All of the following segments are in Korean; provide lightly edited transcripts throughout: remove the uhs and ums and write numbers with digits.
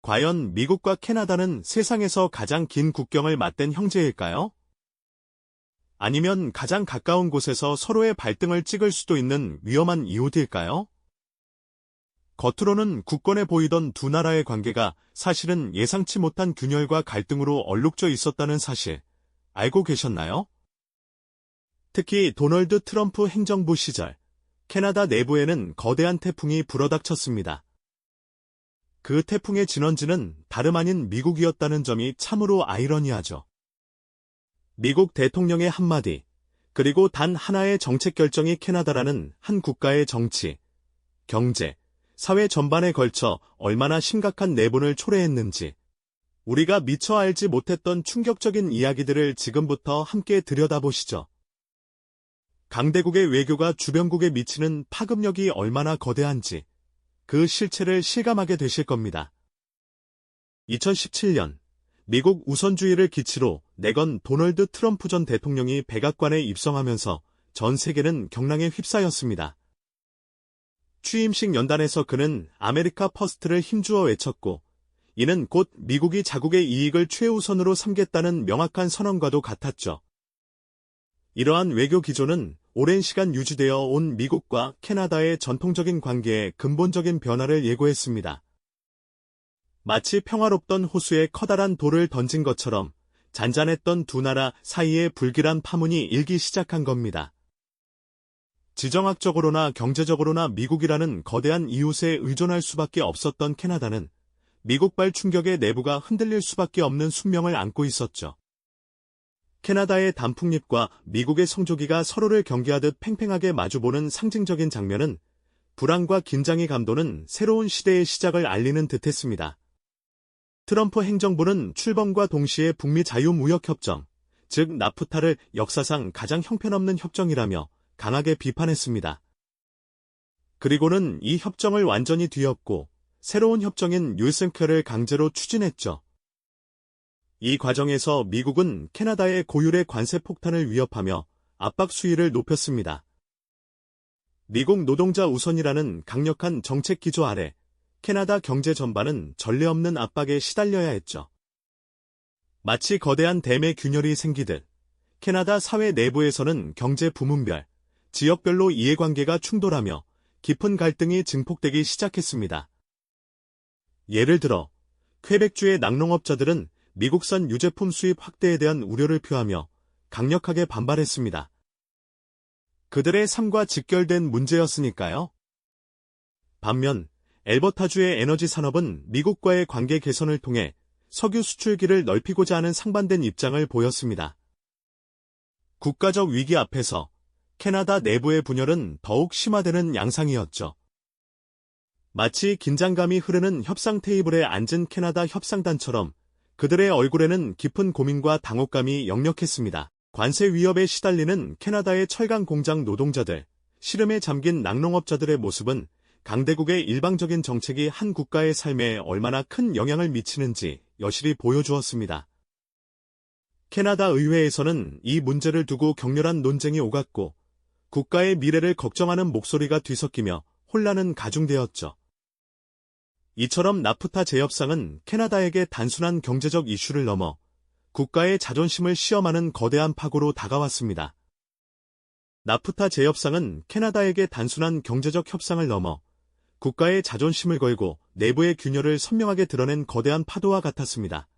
과연 미국과 캐나다는 세상에서 가장 긴 국경을 맞댄 형제일까요? 아니면 가장 가까운 곳에서 서로의 발등을 찍을 수도 있는 위험한 이웃일까요? 겉으로는 굳건해 보이던 두 나라의 관계가 사실은 예상치 못한 균열과 갈등으로 얼룩져 있었다는 사실, 알고 계셨나요? 특히 도널드 트럼프 행정부 시절, 캐나다 내부에는 거대한 태풍이 불어닥쳤습니다. 그 태풍의 진원지는 다름 아닌 미국이었다는 점이 참으로 아이러니하죠. 미국 대통령의 한마디, 그리고 단 하나의 정책 결정이 캐나다라는 한 국가의 정치, 경제, 사회 전반에 걸쳐 얼마나 심각한 내분을 초래했는지, 우리가 미처 알지 못했던 충격적인 이야기들을 지금부터 함께 들여다보시죠. 강대국의 외교가 주변국에 미치는 파급력이 얼마나 거대한지, 그 실체를 실감하게 되실 겁니다. 2017년, 미국 우선주의를 기치로 내건 도널드 트럼프 전 대통령이 백악관에 입성하면서 전 세계는 경랑에 휩싸였습니다. 취임식 연단에서 그는 아메리카 퍼스트를 힘주어 외쳤고, 이는 곧 미국이 자국의 이익을 최우선으로 삼겠다는 명확한 선언과도 같았죠. 이러한 외교 기조는 오랜 시간 유지되어 온 미국과 캐나다의 전통적인 관계에 근본적인 변화를 예고했습니다. 마치 평화롭던 호수에 커다란 돌을 던진 것처럼 잔잔했던 두 나라 사이의 불길한 파문이 일기 시작한 겁니다. 지정학적으로나 경제적으로나 미국이라는 거대한 이웃에 의존할 수밖에 없었던 캐나다는 미국발 충격에 내부가 흔들릴 수밖에 없는 숙명을 안고 있었죠. 캐나다의 단풍잎과 미국의 성조기가 서로를 경계하듯 팽팽하게 마주보는 상징적인 장면은 불안과 긴장이 감도는 새로운 시대의 시작을 알리는 듯했습니다. 트럼프 행정부는 출범과 동시에 북미 자유무역협정, 즉 나프타를 역사상 가장 형편없는 협정이라며 강하게 비판했습니다. 그리고는 이 협정을 완전히 뒤엎고 새로운 협정인 율센케를 강제로 추진했죠. 이 과정에서 미국은 캐나다의 고율의 관세 폭탄을 위협하며 압박 수위를 높였습니다. 미국 노동자 우선이라는 강력한 정책 기조 아래 캐나다 경제 전반은 전례 없는 압박에 시달려야 했죠. 마치 거대한 댐의 균열이 생기듯 캐나다 사회 내부에서는 경제 부문별, 지역별로 이해관계가 충돌하며 깊은 갈등이 증폭되기 시작했습니다. 예를 들어 퀘벡주의 낙농업자들은 미국산 유제품 수입 확대에 대한 우려를 표하며 강력하게 반발했습니다. 그들의 삶과 직결된 문제였으니까요. 반면 엘버타주의 에너지 산업은 미국과의 관계 개선을 통해 석유 수출기를 넓히고자 하는 상반된 입장을 보였습니다. 국가적 위기 앞에서 캐나다 내부의 분열은 더욱 심화되는 양상이었죠. 마치 긴장감이 흐르는 협상 테이블에 앉은 캐나다 협상단처럼 그들의 얼굴에는 깊은 고민과 당혹감이 역력했습니다. 관세 위협에 시달리는 캐나다의 철강 공장 노동자들, 시름에 잠긴 낙농업자들의 모습은 강대국의 일방적인 정책이 한 국가의 삶에 얼마나 큰 영향을 미치는지 여실히 보여주었습니다. 캐나다 의회에서는 이 문제를 두고 격렬한 논쟁이 오갔고 국가의 미래를 걱정하는 목소리가 뒤섞이며 혼란은 가중되었죠. 이처럼 나프타 재협상은 캐나다에게 단순한 경제적 이슈를 넘어 국가의 자존심을 시험하는 거대한 파고로 다가왔습니다. 나프타 재협상은 캐나다에게 단순한 경제적 협상을 넘어 국가의 자존심을 걸고 내부의 균열을 선명하게 드러낸 거대한 파도와 같았습니다.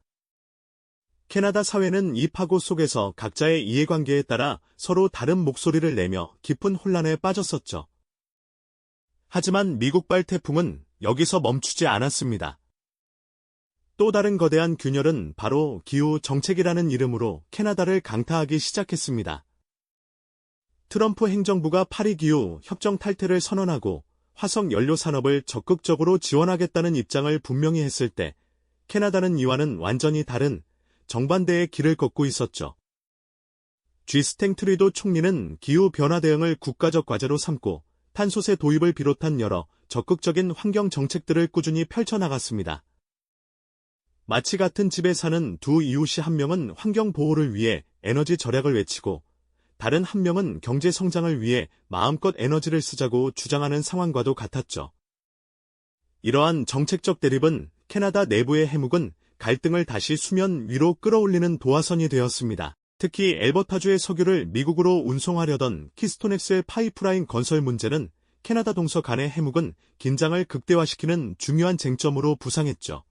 캐나다 사회는 이 파고 속에서 각자의 이해관계에 따라 서로 다른 목소리를 내며 깊은 혼란에 빠졌었죠. 하지만 미국발 태풍은 여기서 멈추지 않았습니다. 또 다른 거대한 균열은 바로 기후 정책이라는 이름으로 캐나다를 강타하기 시작했습니다. 트럼프 행정부가 파리 기후 협정 탈퇴를 선언하고 화석 연료 산업을 적극적으로 지원하겠다는 입장을 분명히 했을 때 캐나다는 이와는 완전히 다른 정반대의 길을 걷고 있었죠. 주스틴 트루도 총리는 기후변화 대응을 국가적 과제로 삼고 탄소세 도입을 비롯한 여러 적극적인 환경 정책들을 꾸준히 펼쳐나갔습니다. 마치 같은 집에 사는 두 이웃이 한 명은 환경 보호를 위해 에너지 절약을 외치고 다른 한 명은 경제 성장을 위해 마음껏 에너지를 쓰자고 주장하는 상황과도 같았죠. 이러한 정책적 대립은 캐나다 내부의 해묵은 갈등을 다시 수면 위로 끌어올리는 도화선이 되었습니다. 특히 엘버타주의 석유를 미국으로 운송하려던 키스톤X의 파이프라인 건설 문제는 캐나다 동서 간의 해묵은 긴장을 극대화시키는 중요한 쟁점으로 부상했죠.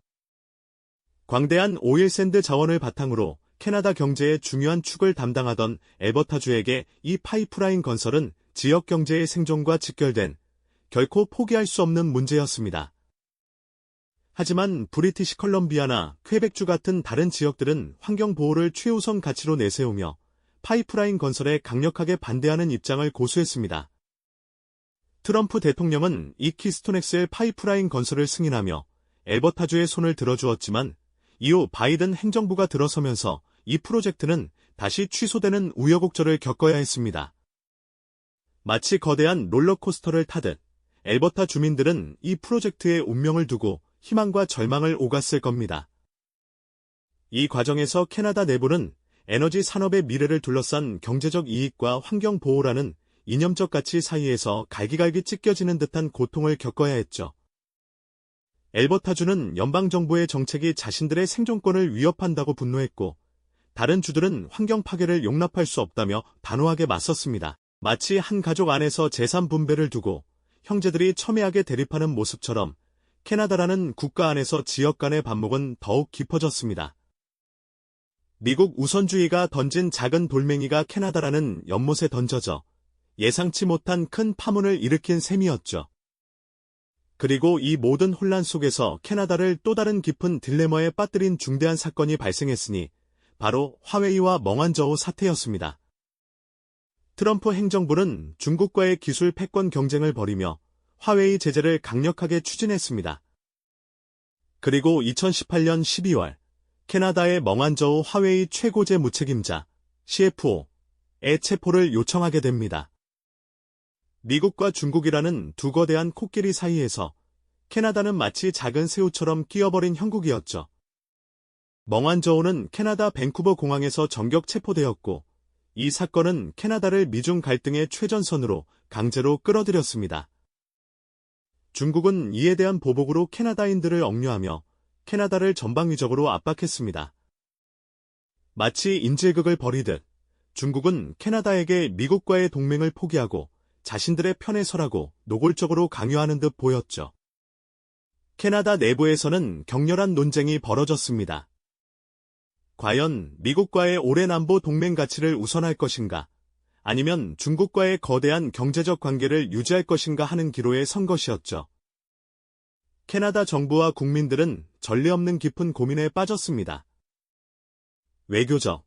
광대한 오일샌드 자원을 바탕으로 캐나다 경제의 중요한 축을 담당하던 엘버타주에게 이 파이프라인 건설은 지역 경제의 생존과 직결된 결코 포기할 수 없는 문제였습니다. 하지만 브리티시 컬럼비아나 퀘벡주 같은 다른 지역들은 환경보호를 최우선 가치로 내세우며 파이프라인 건설에 강력하게 반대하는 입장을 고수했습니다. 트럼프 대통령은 이 키스톤XL 파이프라인 건설을 승인하며 엘버타주의 손을 들어주었지만 이후 바이든 행정부가 들어서면서 이 프로젝트는 다시 취소되는 우여곡절을 겪어야 했습니다. 마치 거대한 롤러코스터를 타듯 엘버타 주민들은 이 프로젝트의 운명을 두고 희망과 절망을 오갔을 겁니다. 이 과정에서 캐나다 내부는 에너지 산업의 미래를 둘러싼 경제적 이익과 환경 보호라는 이념적 가치 사이에서 갈기갈기 찢겨지는 듯한 고통을 겪어야 했죠. 엘버타주는 연방정부의 정책이 자신들의 생존권을 위협한다고 분노했고, 다른 주들은 환경 파괴를 용납할 수 없다며 단호하게 맞섰습니다. 마치 한 가족 안에서 재산 분배를 두고 형제들이 첨예하게 대립하는 모습처럼 캐나다라는 국가 안에서 지역 간의 반목은 더욱 깊어졌습니다. 미국 우선주의가 던진 작은 돌멩이가 캐나다라는 연못에 던져져 예상치 못한 큰 파문을 일으킨 셈이었죠. 그리고 이 모든 혼란 속에서 캐나다를 또 다른 깊은 딜레마에 빠뜨린 중대한 사건이 발생했으니 바로 화웨이와 멍한저우 사태였습니다. 트럼프 행정부는 중국과의 기술 패권 경쟁을 벌이며 화웨이 제재를 강력하게 추진했습니다. 그리고 2018년 12월 캐나다의 멍한저우 화웨이 최고재 무책임자 CFO의 체포를 요청하게 됩니다. 미국과 중국이라는 두 거대한 코끼리 사이에서 캐나다는 마치 작은 새우처럼 끼어버린 형국이었죠. 멍한저우는 캐나다 밴쿠버 공항에서 전격 체포되었고 이 사건은 캐나다를 미중 갈등의 최전선으로 강제로 끌어들였습니다. 중국은 이에 대한 보복으로 캐나다인들을 억류하며 캐나다를 전방위적으로 압박했습니다. 마치 인질극을 벌이듯 중국은 캐나다에게 미국과의 동맹을 포기하고 자신들의 편에 서라고 노골적으로 강요하는 듯 보였죠. 캐나다 내부에서는 격렬한 논쟁이 벌어졌습니다. 과연 미국과의 오랜 안보 동맹 가치를 우선할 것인가, 아니면 중국과의 거대한 경제적 관계를 유지할 것인가 하는 기로에 선 것이었죠. 캐나다 정부와 국민들은 전례 없는 깊은 고민에 빠졌습니다. 외교적,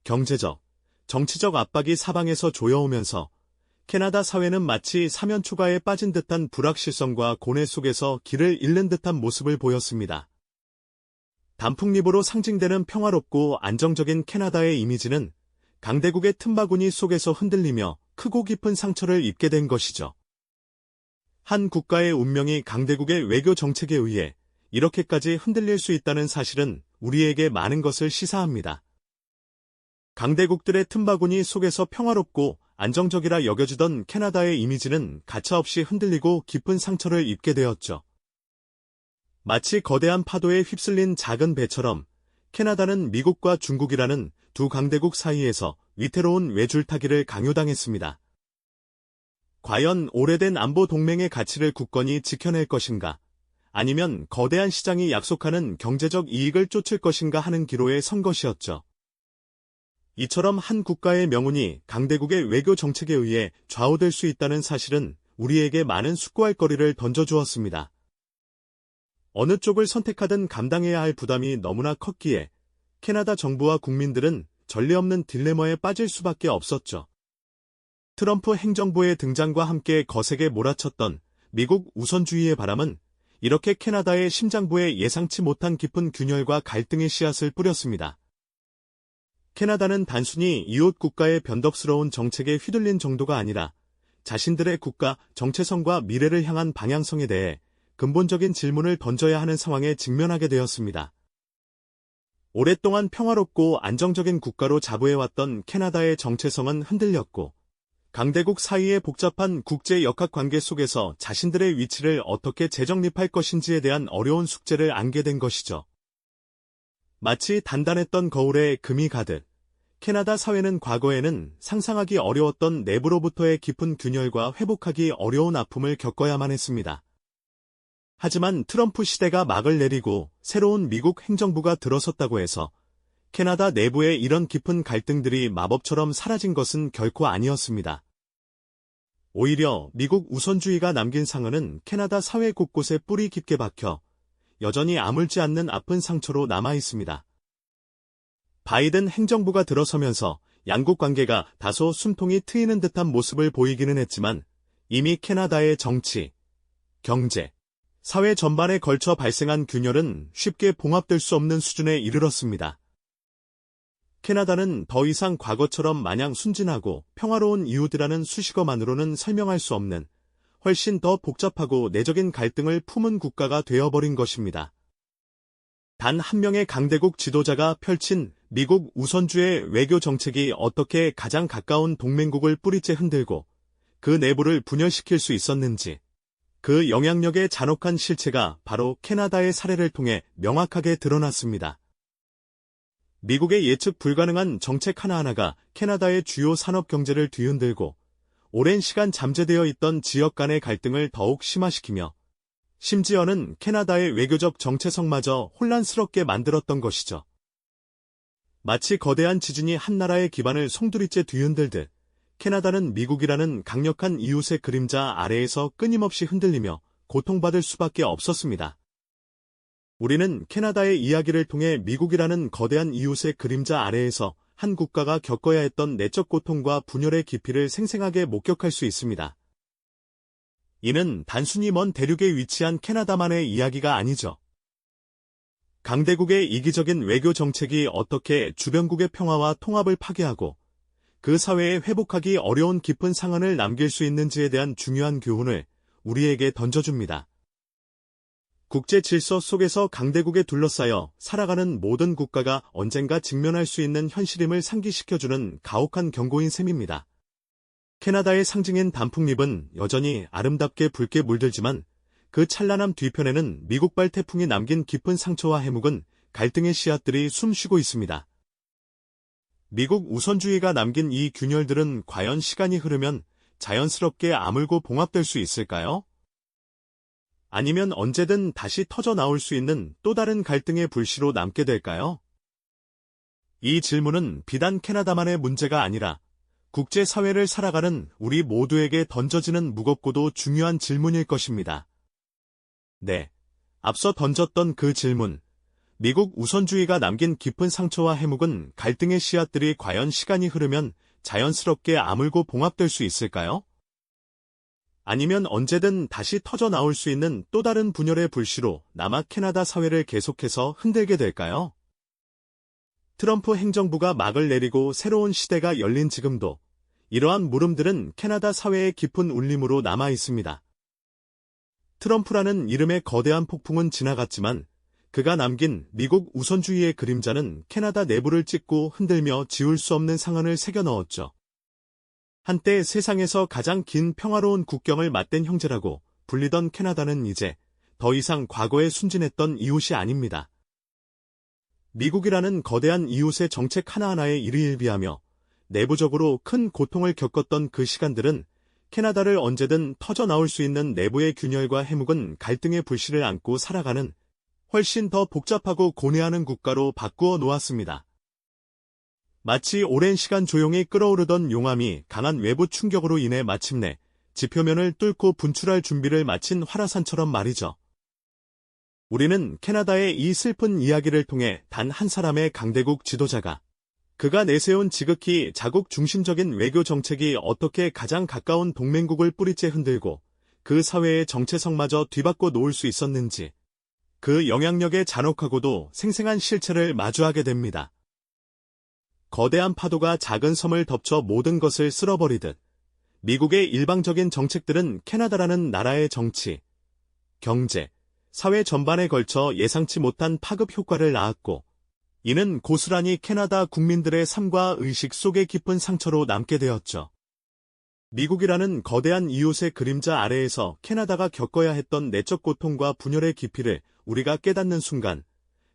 경제적, 정치적 압박이 사방에서 조여오면서 캐나다 사회는 마치 사면 초가에 빠진 듯한 불확실성과 고뇌 속에서 길을 잃는 듯한 모습을 보였습니다. 단풍잎으로 상징되는 평화롭고 안정적인 캐나다의 이미지는 강대국의 틈바구니 속에서 흔들리며 크고 깊은 상처를 입게 된 것이죠. 한 국가의 운명이 강대국의 외교 정책에 의해 이렇게까지 흔들릴 수 있다는 사실은 우리에게 많은 것을 시사합니다. 강대국들의 틈바구니 속에서 평화롭고 안정적이라 여겨지던 캐나다의 이미지는 가차없이 흔들리고 깊은 상처를 입게 되었죠. 마치 거대한 파도에 휩쓸린 작은 배처럼 캐나다는 미국과 중국이라는 두 강대국 사이에서 위태로운 외줄타기를 강요당했습니다. 과연 오래된 안보 동맹의 가치를 굳건히 지켜낼 것인가, 아니면 거대한 시장이 약속하는 경제적 이익을 쫓을 것인가 하는 기로에 선 것이었죠. 이처럼 한 국가의 명운이 강대국의 외교 정책에 의해 좌우될 수 있다는 사실은 우리에게 많은 숙고할 거리를 던져주었습니다. 어느 쪽을 선택하든 감당해야 할 부담이 너무나 컸기에 캐나다 정부와 국민들은 전례 없는 딜레마에 빠질 수밖에 없었죠. 트럼프 행정부의 등장과 함께 거세게 몰아쳤던 미국 우선주의의 바람은 이렇게 캐나다의 심장부에 예상치 못한 깊은 균열과 갈등의 씨앗을 뿌렸습니다. 캐나다는 단순히 이웃 국가의 변덕스러운 정책에 휘둘린 정도가 아니라 자신들의 국가 정체성과 미래를 향한 방향성에 대해 근본적인 질문을 던져야 하는 상황에 직면하게 되었습니다. 오랫동안 평화롭고 안정적인 국가로 자부해왔던 캐나다의 정체성은 흔들렸고 강대국 사이의 복잡한 국제 역학관계 속에서 자신들의 위치를 어떻게 재정립할 것인지에 대한 어려운 숙제를 안게 된 것이죠. 마치 단단했던 거울에 금이 가듯 캐나다 사회는 과거에는 상상하기 어려웠던 내부로부터의 깊은 균열과 회복하기 어려운 아픔을 겪어야만 했습니다. 하지만 트럼프 시대가 막을 내리고 새로운 미국 행정부가 들어섰다고 해서 캐나다 내부의 이런 깊은 갈등들이 마법처럼 사라진 것은 결코 아니었습니다. 오히려 미국 우선주의가 남긴 상흔은 캐나다 사회 곳곳에 뿌리 깊게 박혀 여전히 아물지 않는 아픈 상처로 남아 있습니다. 바이든 행정부가 들어서면서 양국 관계가 다소 숨통이 트이는 듯한 모습을 보이기는 했지만 이미 캐나다의 정치, 경제, 사회 전반에 걸쳐 발생한 균열은 쉽게 봉합될 수 없는 수준에 이르렀습니다. 캐나다는 더 이상 과거처럼 마냥 순진하고 평화로운 이웃이라는 수식어만으로는 설명할 수 없는 훨씬 더 복잡하고 내적인 갈등을 품은 국가가 되어버린 것입니다. 단 한 명의 강대국 지도자가 펼친 미국 우선주의 외교 정책이 어떻게 가장 가까운 동맹국을 뿌리째 흔들고 그 내부를 분열시킬 수 있었는지, 그 영향력의 잔혹한 실체가 바로 캐나다의 사례를 통해 명확하게 드러났습니다. 미국의 예측 불가능한 정책 하나하나가 캐나다의 주요 산업 경제를 뒤흔들고 오랜 시간 잠재되어 있던 지역 간의 갈등을 더욱 심화시키며 심지어는 캐나다의 외교적 정체성마저 혼란스럽게 만들었던 것이죠. 마치 거대한 지진이 한 나라의 기반을 송두리째 뒤흔들듯 캐나다는 미국이라는 강력한 이웃의 그림자 아래에서 끊임없이 흔들리며 고통받을 수밖에 없었습니다. 우리는 캐나다의 이야기를 통해 미국이라는 거대한 이웃의 그림자 아래에서 한 국가가 겪어야 했던 내적 고통과 분열의 깊이를 생생하게 목격할 수 있습니다. 이는 단순히 먼 대륙에 위치한 캐나다만의 이야기가 아니죠. 강대국의 이기적인 외교 정책이 어떻게 주변국의 평화와 통합을 파괴하고 그 사회에 회복하기 어려운 깊은 상흔을 남길 수 있는지에 대한 중요한 교훈을 우리에게 던져줍니다. 국제 질서 속에서 강대국에 둘러싸여 살아가는 모든 국가가 언젠가 직면할 수 있는 현실임을 상기시켜주는 가혹한 경고인 셈입니다. 캐나다의 상징인 단풍잎은 여전히 아름답게 붉게 물들지만 그 찬란함 뒤편에는 미국발 태풍이 남긴 깊은 상처와 해묵은 갈등의 씨앗들이 숨쉬고 있습니다. 미국 우선주의가 남긴 이 균열들은 과연 시간이 흐르면 자연스럽게 아물고 봉합될 수 있을까요? 아니면 언제든 다시 터져 나올 수 있는 또 다른 갈등의 불씨로 남게 될까요? 이 질문은 비단 캐나다만의 문제가 아니라 국제사회를 살아가는 우리 모두에게 던져지는 무겁고도 중요한 질문일 것입니다. 네, 앞서 던졌던 그 질문, 미국 우선주의가 남긴 깊은 상처와 해묵은 갈등의 씨앗들이 과연 시간이 흐르면 자연스럽게 아물고 봉합될 수 있을까요? 아니면 언제든 다시 터져 나올 수 있는 또 다른 분열의 불씨로 남아 캐나다 사회를 계속해서 흔들게 될까요? 트럼프 행정부가 막을 내리고 새로운 시대가 열린 지금도 이러한 물음들은 캐나다 사회의 깊은 울림으로 남아 있습니다. 트럼프라는 이름의 거대한 폭풍은 지나갔지만 그가 남긴 미국 우선주의의 그림자는 캐나다 내부를 찢고 흔들며 지울 수 없는 상흔을 새겨 넣었죠. 한때 세상에서 가장 긴 평화로운 국경을 맞댄 형제라고 불리던 캐나다는 이제 더 이상 과거에 순진했던 이웃이 아닙니다. 미국이라는 거대한 이웃의 정책 하나하나에 일희일비하며 내부적으로 큰 고통을 겪었던 그 시간들은 캐나다를 언제든 터져 나올 수 있는 내부의 균열과 해묵은 갈등의 불씨를 안고 살아가는 훨씬 더 복잡하고 고뇌하는 국가로 바꾸어 놓았습니다. 마치 오랜 시간 조용히 끓어오르던 용암이 강한 외부 충격으로 인해 마침내 지표면을 뚫고 분출할 준비를 마친 화라산처럼 말이죠. 우리는 캐나다의 이 슬픈 이야기를 통해 단 한 사람의 강대국 지도자가 그가 내세운 지극히 자국 중심적인 외교 정책이 어떻게 가장 가까운 동맹국을 뿌리째 흔들고 그 사회의 정체성마저 뒤바꿔 놓을 수 있었는지, 그 영향력의 잔혹하고도 생생한 실체를 마주하게 됩니다. 거대한 파도가 작은 섬을 덮쳐 모든 것을 쓸어버리듯 미국의 일방적인 정책들은 캐나다라는 나라의 정치, 경제, 사회 전반에 걸쳐 예상치 못한 파급 효과를 낳았고, 이는 고스란히 캐나다 국민들의 삶과 의식 속에 깊은 상처로 남게 되었죠. 미국이라는 거대한 이웃의 그림자 아래에서 캐나다가 겪어야 했던 내적 고통과 분열의 깊이를 우리가 깨닫는 순간,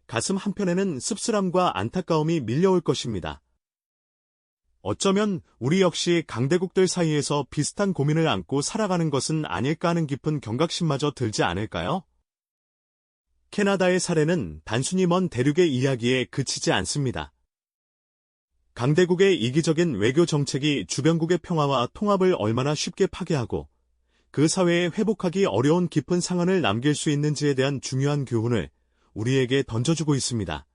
가슴 한편에는 씁쓸함과 안타까움이 밀려올 것입니다. 어쩌면 우리 역시 강대국들 사이에서 비슷한 고민을 안고 살아가는 것은 아닐까 하는 깊은 경각심마저 들지 않을까요? 캐나다의 사례는 단순히 먼 대륙의 이야기에 그치지 않습니다. 강대국의 이기적인 외교 정책이 주변국의 평화와 통합을 얼마나 쉽게 파괴하고 그 사회에 회복하기 어려운 깊은 상흔을 남길 수 있는지에 대한 중요한 교훈을 우리에게 던져주고 있습니다.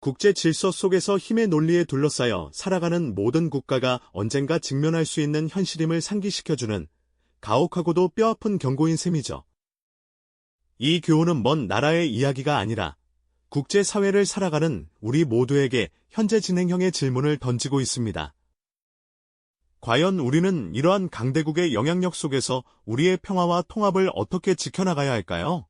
국제 질서 속에서 힘의 논리에 둘러싸여 살아가는 모든 국가가 언젠가 직면할 수 있는 현실임을 상기시켜주는 가혹하고도 뼈아픈 경고인 셈이죠. 이 교훈은 먼 나라의 이야기가 아니라 국제사회를 살아가는 우리 모두에게 현재 진행형의 질문을 던지고 있습니다. 과연 우리는 이러한 강대국의 영향력 속에서 우리의 평화와 통합을 어떻게 지켜나가야 할까요?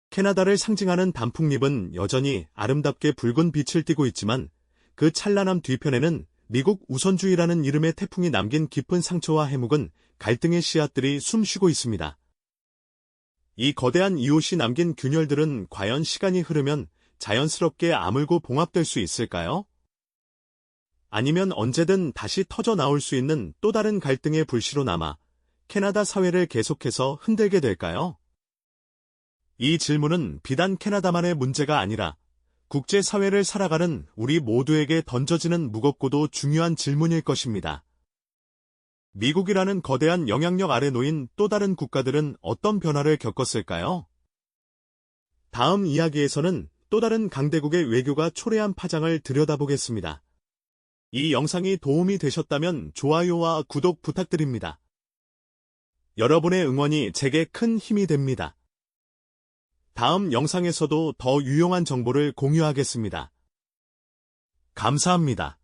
캐나다를 상징하는 단풍잎은 여전히 아름답게 붉은 빛을 띠고 있지만 그 찬란함 뒤편에는 미국 우선주의라는 이름의 태풍이 남긴 깊은 상처와 해묵은 갈등의 씨앗들이 숨쉬고 있습니다. 이 거대한 이웃이 남긴 균열들은 과연 시간이 흐르면 자연스럽게 아물고 봉합될 수 있을까요? 아니면 언제든 다시 터져 나올 수 있는 또 다른 갈등의 불씨로 남아 캐나다 사회를 계속해서 흔들게 될까요? 이 질문은 비단 캐나다만의 문제가 아니라 국제사회를 살아가는 우리 모두에게 던져지는 무겁고도 중요한 질문일 것입니다. 미국이라는 거대한 영향력 아래 놓인 또 다른 국가들은 어떤 변화를 겪었을까요? 다음 이야기에서는 또 다른 강대국의 외교가 초래한 파장을 들여다보겠습니다. 이 영상이 도움이 되셨다면 좋아요와 구독 부탁드립니다. 여러분의 응원이 제게 큰 힘이 됩니다. 다음 영상에서도 더 유용한 정보를 공유하겠습니다. 감사합니다.